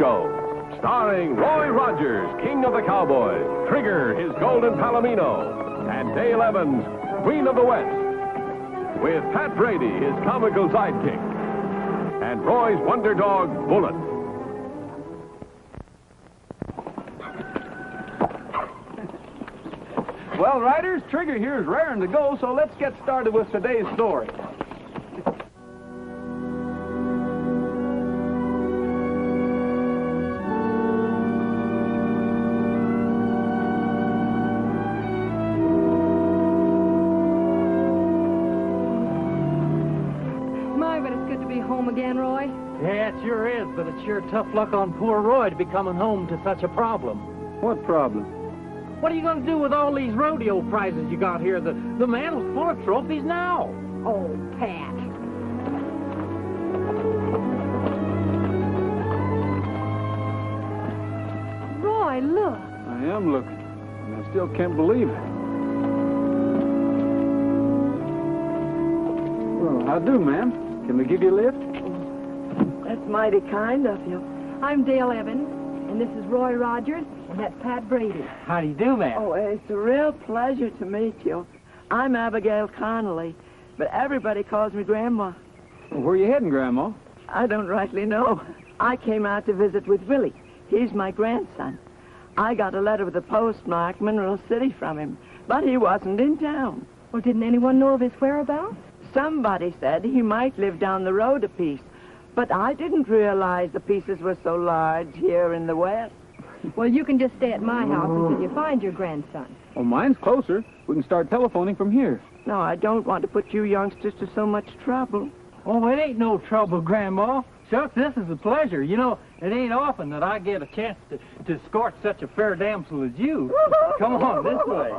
Show, starring Roy Rogers, King of the Cowboys, Trigger, his Golden Palomino, and Dale Evans, Queen of the West, with Pat Brady, his comical sidekick, and Roy's wonder dog, Bullet. Well, writers, Trigger here is raring to go, so let's get started with today's story. Again, Roy? Yeah, it sure is, but it's sure tough luck on poor Roy to be coming home to such a problem. What problem? What are you going to do with all these rodeo prizes you got here? The mantel's full of trophies now. Oh, Pat. Roy, look. I am looking, and I still can't believe it. Well, how do, ma'am? Can we give you a lift? That's mighty kind of you. I'm Dale Evans, and this is Roy Rogers, and that's Pat Brady. How do you do, ma'am? Oh, it's a real pleasure to meet you. I'm Abigail Connolly, but everybody calls me Grandma. Well, where are you heading, Grandma? I don't rightly know. I came out to visit with Willie. He's my grandson. I got a letter with the postmark, Mineral City, from him, but he wasn't in town. Well, didn't anyone know of his whereabouts? Somebody said he might live down the road a piece, but I didn't realize the pieces were so large here in the West. Well, you can just stay at my house until you find your grandson. Oh, mine's closer. We can start telephoning from here. No, I don't want to put you youngsters to so much trouble. Oh, it ain't no trouble, Grandma. Shucks, this is a pleasure. You know, it ain't often that I get a chance to escort such a fair damsel as you. Come on, this way.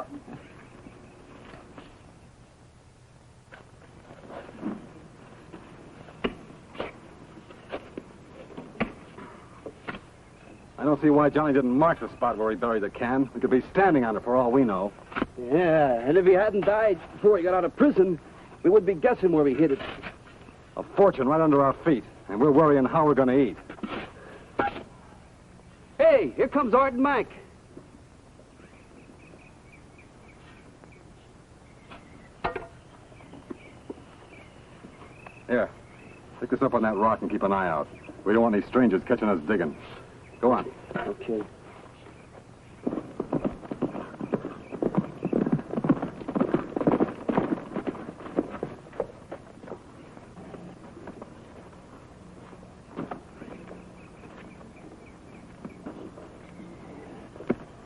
I don't see why Johnny didn't mark the spot where he buried the can. We could be standing on it for all we know. Yeah, and if he hadn't died before he got out of prison, we would be guessing where he hid it. A fortune right under our feet, and we're worrying how we're going to eat. Hey, here comes Art and Mike. Here, pick this up on that rock and keep an eye out. We don't want any strangers catching us digging. Go on. Okay.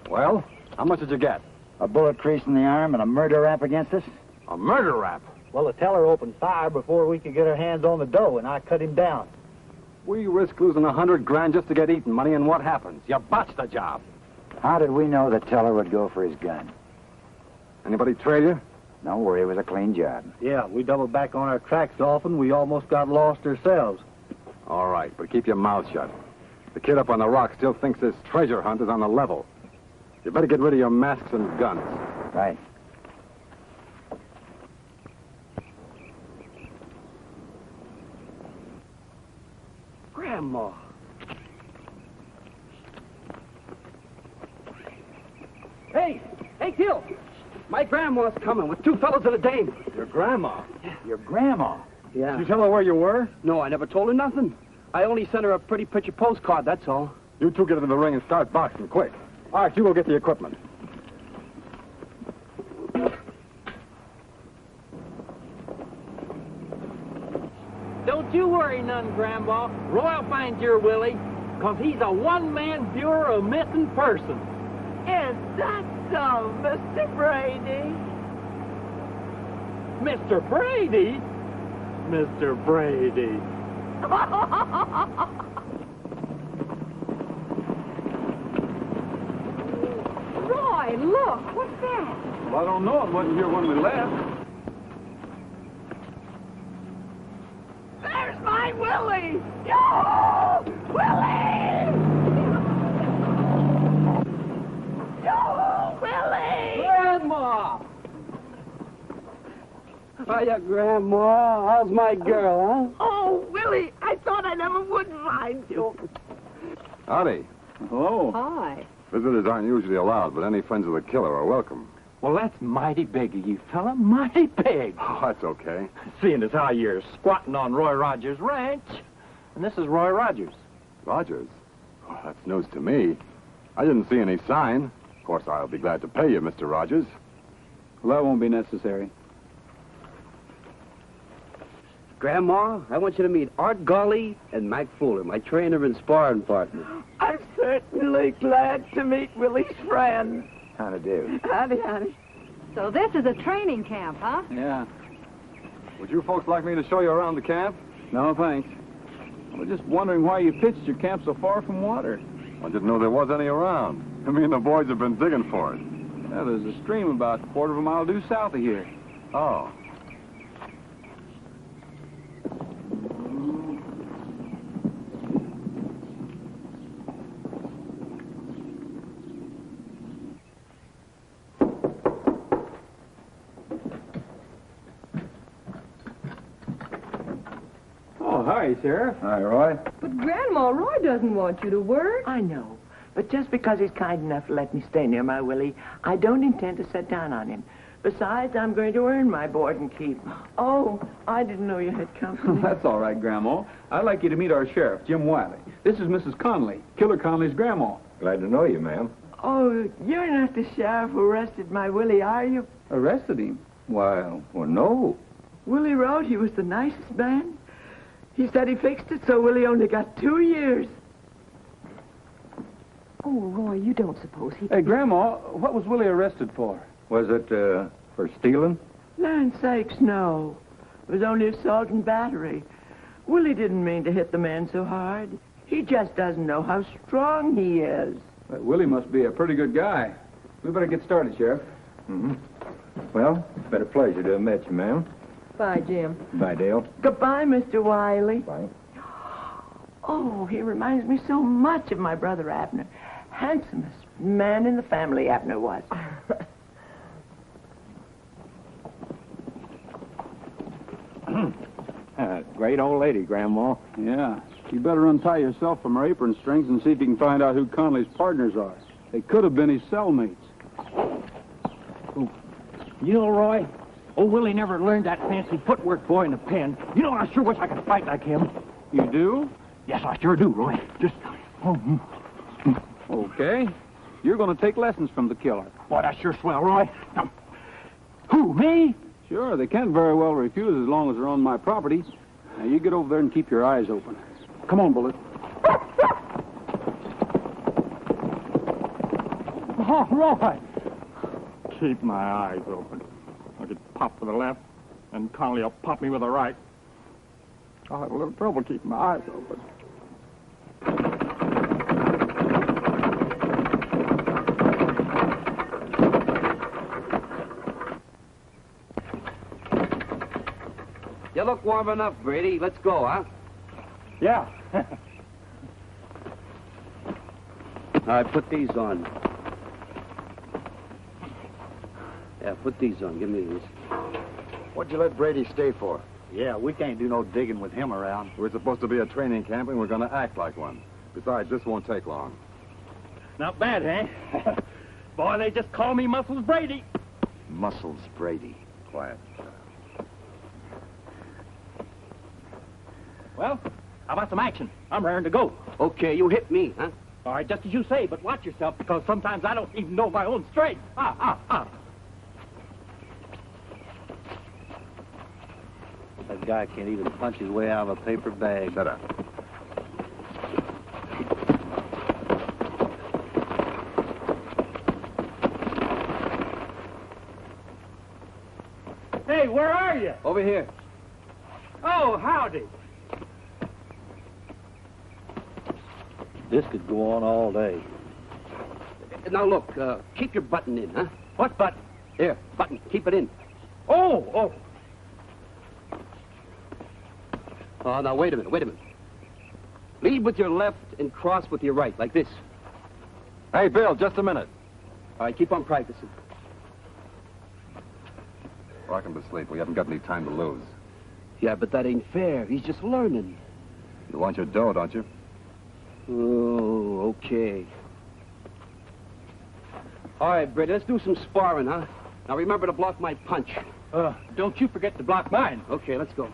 Well, how much did you get? A bullet crease in the arm and a murder rap against us? A murder rap? Well, the teller opened fire before we could get our hands on the dough, and I cut him down. We risk losing $100,000 just to get eating money, and what happens? You botched the job. How did we know the teller would go for his gun? Anybody trail you? Don't worry, it was a clean job. Yeah, we doubled back on our tracks often. We almost got lost ourselves. All right, but keep your mouth shut. The kid up on the rock still thinks this treasure hunt is on the level. You better get rid of your masks and guns. Right. Grandma. Hey, Gil. My grandma's coming with two fellows and a dame. Your grandma? Your grandma? Yeah. Did you tell her where you were? No, I never told her nothing. I only sent her a pretty picture postcard, that's all. You two get into the ring and start boxing, quick. Art, you go get the equipment. Don't you worry none, Grandma. Roy'll find your Willie, 'cause he's a one-man bureau of missing persons. Is that so, Mr. Brady? Mr. Brady? Mr. Brady. Roy, look, what's that? Well, I don't know. It wasn't here when we left. There's my Willie! Yo! Willie! Yo, Willie! Grandma! Hiya, Grandma. How's my girl, huh? Oh, Willie, I thought I never would find you. Howdy. Hello. Hi. Visitors aren't usually allowed, but any friends of the killer are welcome. Well, that's mighty big of you, fella. Mighty big. Oh, that's okay. Seeing as how you're squatting on Roy Rogers' ranch. And this is Roy Rogers. Rogers? Oh, that's news to me. I didn't see any sign. Of course, I'll be glad to pay you, Mr. Rogers. Well, that won't be necessary. Grandma, I want you to meet Art Gully and Mac Fuller, my trainer and sparring partner. I'm certainly glad to meet Willie's friend. How to do? Howdy, howdy. So this is a training camp, huh? Yeah. Would you folks like me to show you around the camp? No, thanks. I was just wondering why you pitched your camp so far from water. I didn't know there was any around. Me and the boys have been digging for it. Yeah, there's a stream about a quarter of a mile due south of here. Oh. Hi, Sheriff. Hi, Roy. But Grandma, Roy doesn't want you to work. I know, but just because he's kind enough to let me stay near my Willie, I don't intend to sit down on him. Besides, I'm going to earn my board and keep. Oh, I didn't know you had company. That's all right, Grandma. I'd like you to meet our sheriff, Jim Wiley. This is Mrs. Conley, Killer Conley's grandma. Glad to know you, ma'am. Oh, you're not the sheriff who arrested my Willie, are you? Arrested him? Well, no. Willie wrote he was the nicest man. He said he fixed it, so Willie only got 2 years. Oh, Roy, you don't suppose he... Hey, Grandma, what was Willie arrested for? Was it, for stealing? Land sakes, no. It was only assault and battery. Willie didn't mean to hit the man so hard. He just doesn't know how strong he is. Willie must be a pretty good guy. We better get started, Sheriff. Mm-hmm. Well, it's been a pleasure to have met you, ma'am. Bye, Jim. Bye, Dale. Goodbye, Mr. Wiley. Bye. Oh, he reminds me so much of my brother Abner. Handsomest man in the family, Abner was. Great old lady, Grandma. Yeah. You better untie yourself from her apron strings and see if you can find out who Conley's partners are. They could have been his cellmates. You know, Roy, old Willie never learned that fancy footwork boy in the pen. You know, I sure wish I could fight like him. You do? Yes, I sure do, Roy. Just... Okay. You're going to take lessons from the killer. Boy, that's sure swell, Roy. Now, who, me? Sure, they can't very well refuse as long as they're on my property. Now, you get over there and keep your eyes open. Come on, Bullet. Oh, Roy. Keep my eyes open. I could pop with the left, and Conley will pop me with the right. I'll have a little trouble keeping my eyes open. You look warm enough, Brady. Let's go, huh? Yeah. All right, put these on. Yeah, put these on. Give me these. What'd you let Brady stay for? Yeah, we can't do no digging with him around. We're supposed to be a training camp, and we're going to act like one. Besides, this won't take long. Not bad, eh? Boy, they just call me Muscles Brady. Muscles Brady. Quiet. Well, how about some action? I'm raring to go. Okay, you hit me, huh? All right, just as you say, but watch yourself, because sometimes I don't even know my own strength. That guy can't even punch his way out of a paper bag. Shut up. Hey, where are you? Over here. Oh, howdy. This could go on all day. Now, look, keep your button in, huh? What button? Here, button. Keep it in. Oh. Oh, now, wait a minute. Lead with your left and cross with your right, like this. Hey, Bill, just a minute. All right, keep on practicing. Rock him to sleep. We haven't got any time to lose. Yeah, but that ain't fair. He's just learning. You want your dough, don't you? Oh, okay. All right, Brady, let's do some sparring, huh? Now remember to block my punch. Don't you forget to block mine. Okay, let's go.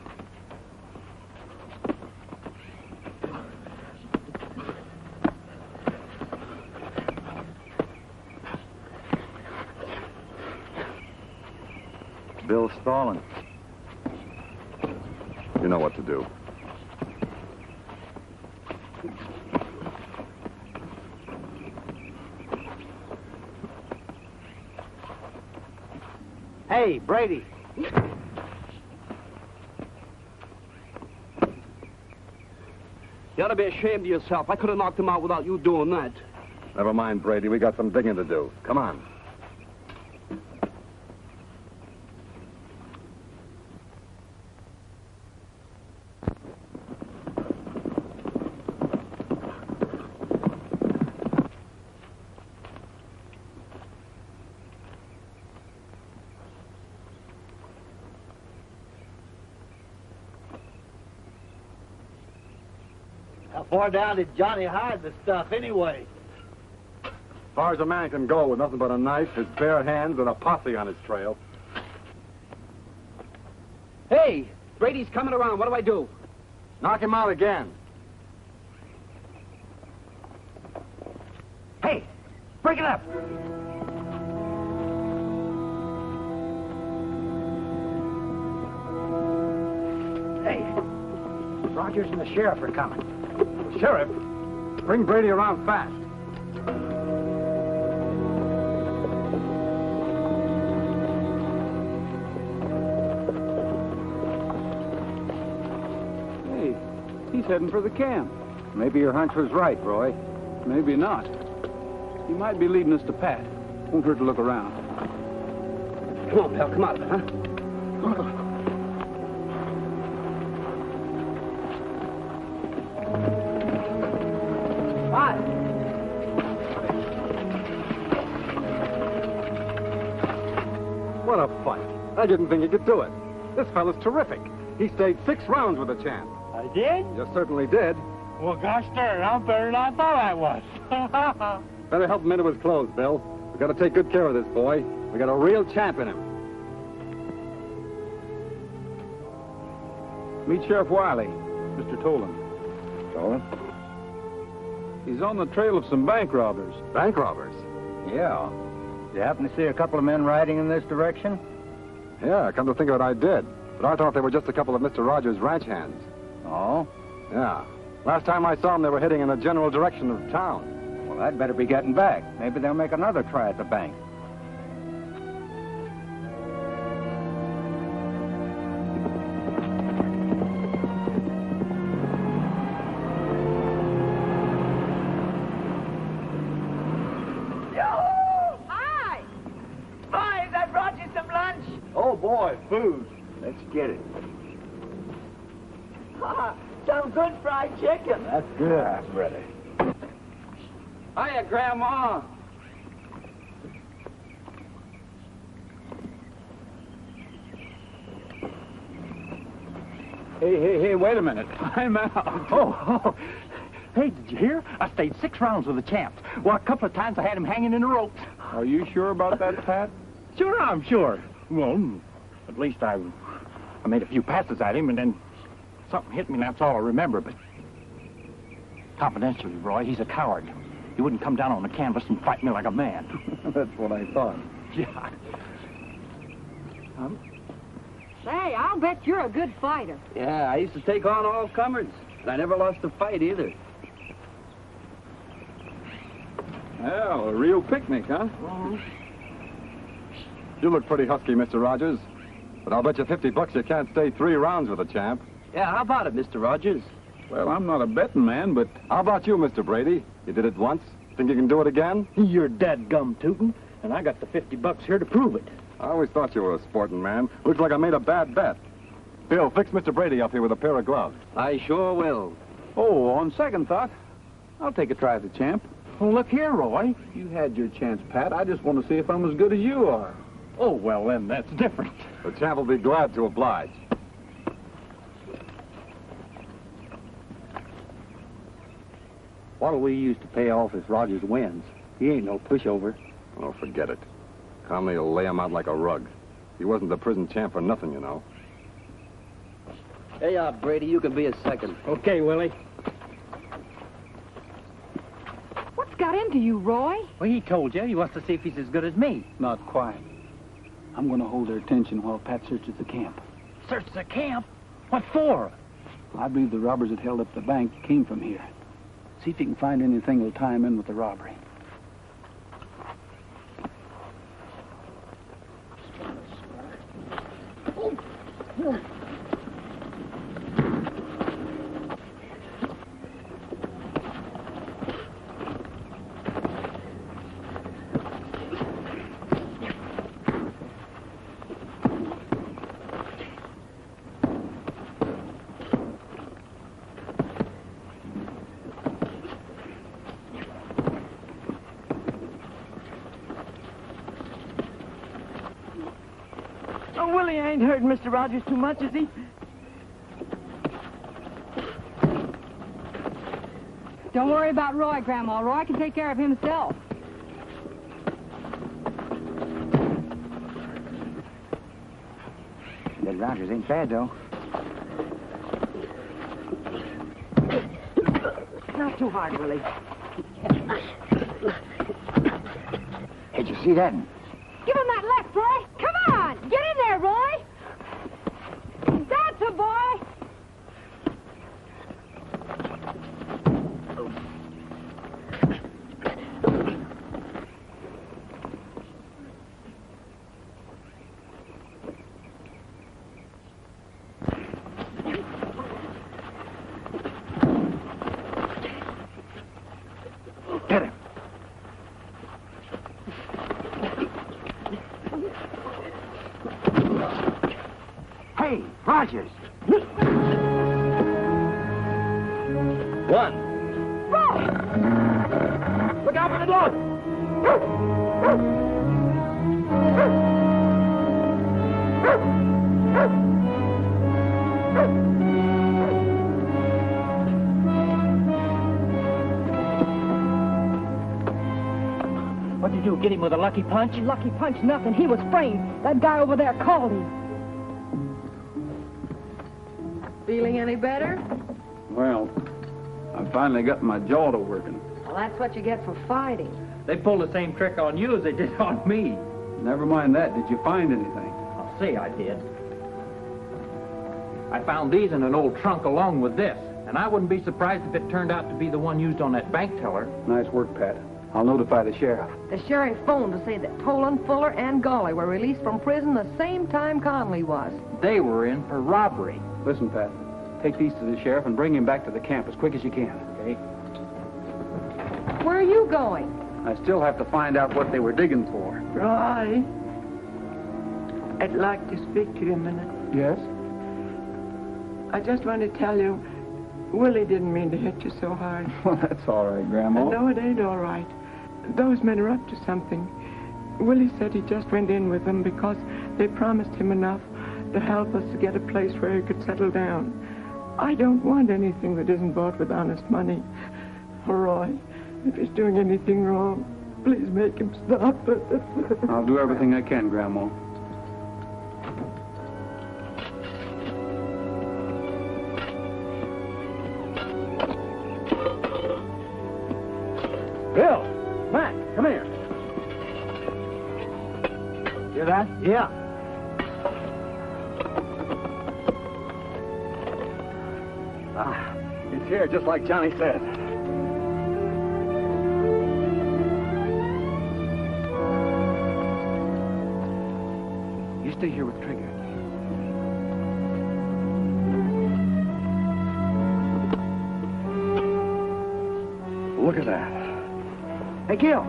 Bill's stalling. You know what to do. Hey, Brady. You ought to be ashamed of yourself. I could have knocked him out without you doing that. Never mind, Brady. We got some digging to do. Come on. How far down did Johnny hide the stuff anyway? As far as a man can go with nothing but a knife, his bare hands, and a posse on his trail. Hey, Brady's coming around. What do I do? Knock him out again. Hey, break it up. Hey, Rogers and the sheriff are coming. Sheriff, bring Brady around fast. Hey, he's heading for the camp. Maybe your hunch was right, Roy. Maybe not. He might be leading us to Pat. Won't hurt to look around. Come on, pal, come out of it, huh? What a fight. I didn't think he could do it. This fella's terrific. He stayed 6 rounds with the champ. I did? You certainly did. Well, gosh darn, I'm better than I thought I was. Better help him into his clothes, Bill. We got to take good care of this boy. We got a real champ in him. Meet Sheriff Wiley, Mr. Tolan. Tolan? He's on the trail of some bank robbers. Bank robbers? Yeah. You happen to see a couple of men riding in this direction? Yeah, come to think of it, I did. But I thought they were just a couple of Mr. Rogers' ranch hands. Oh? Yeah. Last time I saw them, they were heading in the general direction of town. Well, I'd better be getting back. Maybe they'll make another try at the bank. Oh, boy, food. Let's get it. Some good fried chicken. That's good. That's ready. Hiya, Grandma. Hey, wait a minute. I'm out. Oh. Hey, did you hear? I stayed 6 rounds with the champs. Well, a couple of times I had him hanging in the ropes. Are you sure about that, Pat? Sure, I'm sure. Well, at least I made a few passes at him, and then something hit me, and that's all I remember. But confidentially, Roy, he's a coward. He wouldn't come down on the canvas and fight me like a man. That's what I thought. Yeah. Say, I'll bet you're a good fighter. Yeah, I used to take on all comers, and I never lost a fight either. Well, a real picnic, huh? You look pretty husky, Mr. Rogers. But I'll bet you $50 you can't stay 3 rounds with a champ. Yeah, how about it, Mr. Rogers? Well, I'm not a betting man, but... How about you, Mr. Brady? You did it once. Think you can do it again? You're dadgum tootin', and I got the $50 here to prove it. I always thought you were a sporting man. Looks like I made a bad bet. Bill, fix Mr. Brady up here with a pair of gloves. I sure will. Oh, on second thought, I'll take a try at the champ. Well, look here, Roy. You had your chance, Pat. I just want to see if I'm as good as you are. Oh, well, then, that's different. The champ will be glad to oblige. What'll we use to pay off if Rogers wins? He ain't no pushover. Oh, forget it. Conley will lay him out like a rug. He wasn't the prison champ for nothing, you know. Hey, Brady, you can be a second. Okay, Willie. What's got into you, Roy? Well, he told you. He wants to see if he's as good as me. Not quite. I'm going to hold their attention while Pat searches the camp. Search the camp? What for? I believe the robbers that held up the bank came from here. See if you can find anything that'll tie him in with the robbery. Oh, Willie ain't hurting Mr. Rogers too much, is he? Don't worry about Roy, Grandma. Roy can take care of himself. That Rogers ain't bad, though. Not too hard, Willie. Hey, did you see that? Give him that left, Roy. Come on. Get in there, Roy. That's a boy. Get him. Hey, Rogers. One. Look out for the dog. What'd you do, get him with a lucky punch? Lucky punch, nothing. He was framed. That guy over there called him. Feeling any better? Well, I finally got my jaw to working. Well, that's what you get for fighting. They pulled the same trick on you as they did on me. Never mind that. Did you find anything? I'll say I did. I found these in an old trunk along with this, and I wouldn't be surprised if it turned out to be the one used on that bank teller. Nice work, Pat. I'll notify the sheriff. The sheriff phoned to say that Tolan, Fuller, and Gawley were released from prison the same time Conley was. They were in for robbery. Listen, Pat. Take these to the sheriff and bring him back to the camp as quick as you can. Okay? Where are you going? I still have to find out what they were digging for. Roy, I'd like to speak to you a minute. Yes? I just want to tell you, Willie didn't mean to hit you so hard. Well, that's all right, Grandma. No, it ain't all right. Those men are up to something. Willie said he just went in with them because they promised him enough to help us to get a place where he could settle down. I don't want anything that isn't bought with honest money. Roy, if he's doing anything wrong, please make him stop. I'll do everything I can, Grandma. Bill! Matt, come here. Hear that? Yeah. It's here, just like Johnny said. You stay here with Trigger. Look at that. Hey, Gil.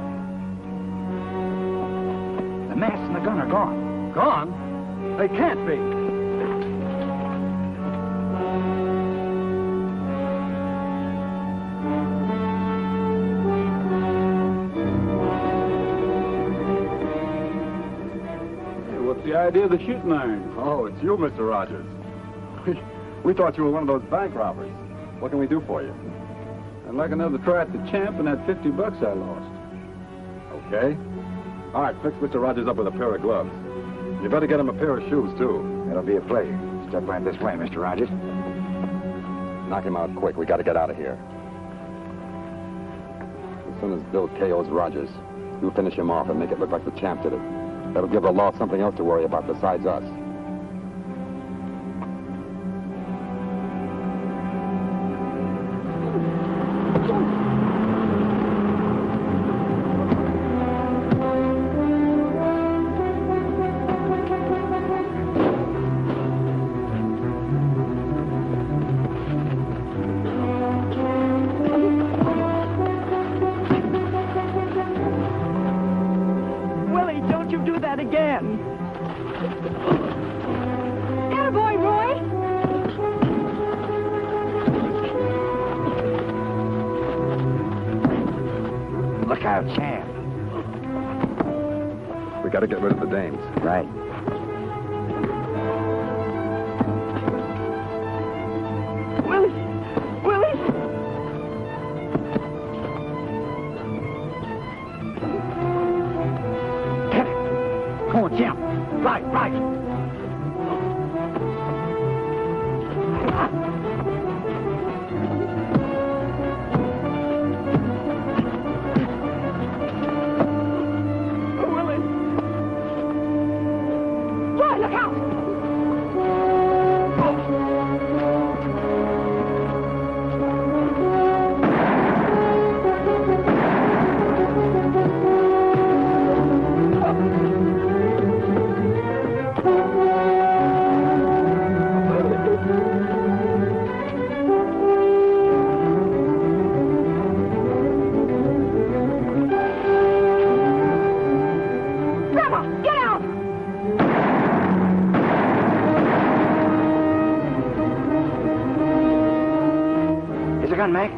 The mask and the gun are gone. Gone? They can't be. What's the idea of the shooting iron? Oh, it's you, Mr. Rogers. We thought you were one of those bank robbers. What can we do for you? I'd like another try at the champ and that $50 I lost. Okay. All right, fix Mr. Rogers up with a pair of gloves. You better get him a pair of shoes, too. That'll be a pleasure. Step right this way, Mr. Rogers. Knock him out quick. We got to get out of here. As soon as Bill KOs Rogers, you finish him off and make it look like the champ did it. That'll give the law something else to worry about besides us. Champ. We got to get rid of the dames. Right. Willie! Get it! Come on, Champ. Right. Mac.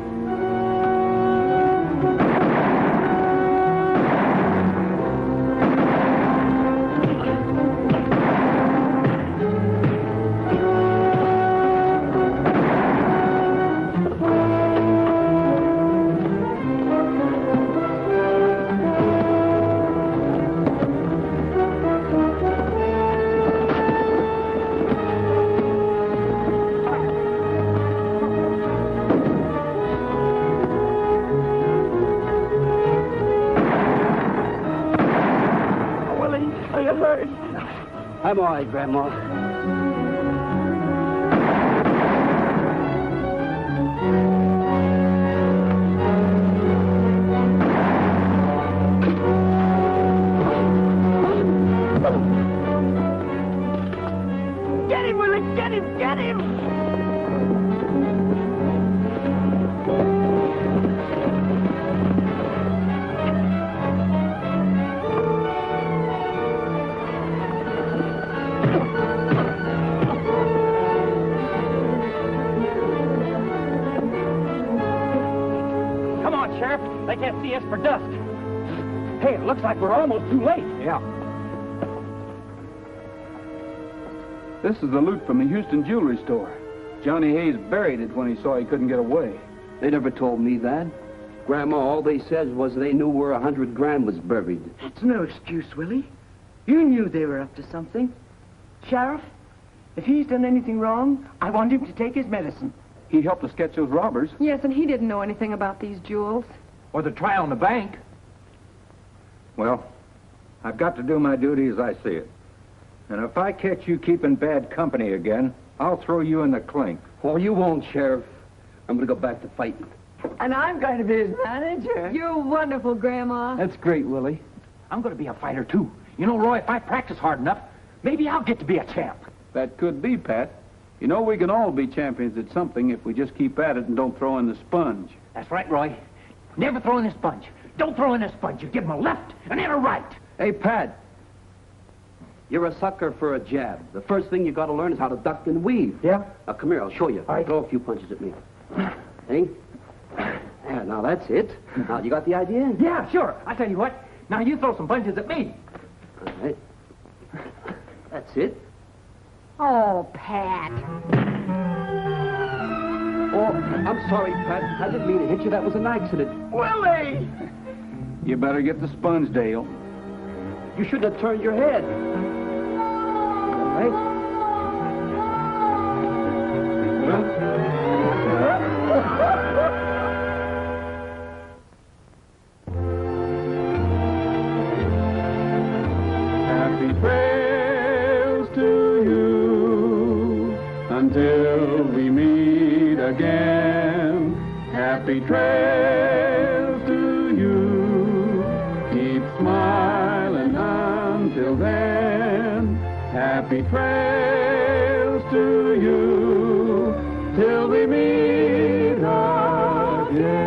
I'm all right, Grandma. Get him, Willie! Get him! They can't see us for dusk. Hey, it looks like we're almost too late. Yeah. This is the loot from the Houston jewelry store. Johnny Hayes buried it when he saw he couldn't get away. They never told me that. Grandma, all they said was they knew where 100 grand was buried. That's no excuse, Willie. You knew they were up to something. Sheriff, if he's done anything wrong, I want him to take his medicine. He helped us catch those robbers. Yes, and he didn't know anything about these jewels. Or the trial on the bank. Well, I've got to do my duty as I see it. And if I catch you keeping bad company again, I'll throw you in the clink. Oh, you won't, Sheriff. I'm going to go back to fighting. And I'm going to be his manager. You're wonderful, Grandma. That's great, Willie. I'm going to be a fighter, too. You know, Roy, if I practice hard enough, maybe I'll get to be a champ. That could be, Pat. You know, we can all be champions at something if we just keep at it and don't throw in the sponge. That's right, Roy. Never throw in a sponge. Don't throw in a sponge. You give him a left and then a right. Hey, Pat. You're a sucker for a jab. The first thing you got to learn is how to duck and weave. Yeah? Now, come here. I'll show you. All right. Throw a few punches at me. Hey? Yeah, now that's it. Now, you got the idea? Yeah, sure. I'll tell you what. Now, you throw some punches at me. All right. That's it. Oh, Pat. Oh, I'm sorry, Pat. I didn't mean to hit you. That was an accident. Willie! You better get the sponge, Dale. You shouldn't have turned your head. Right? Happy trails to you until we meet again. Happy trails to you. Keep smiling until then. Happy trails to you till we meet again.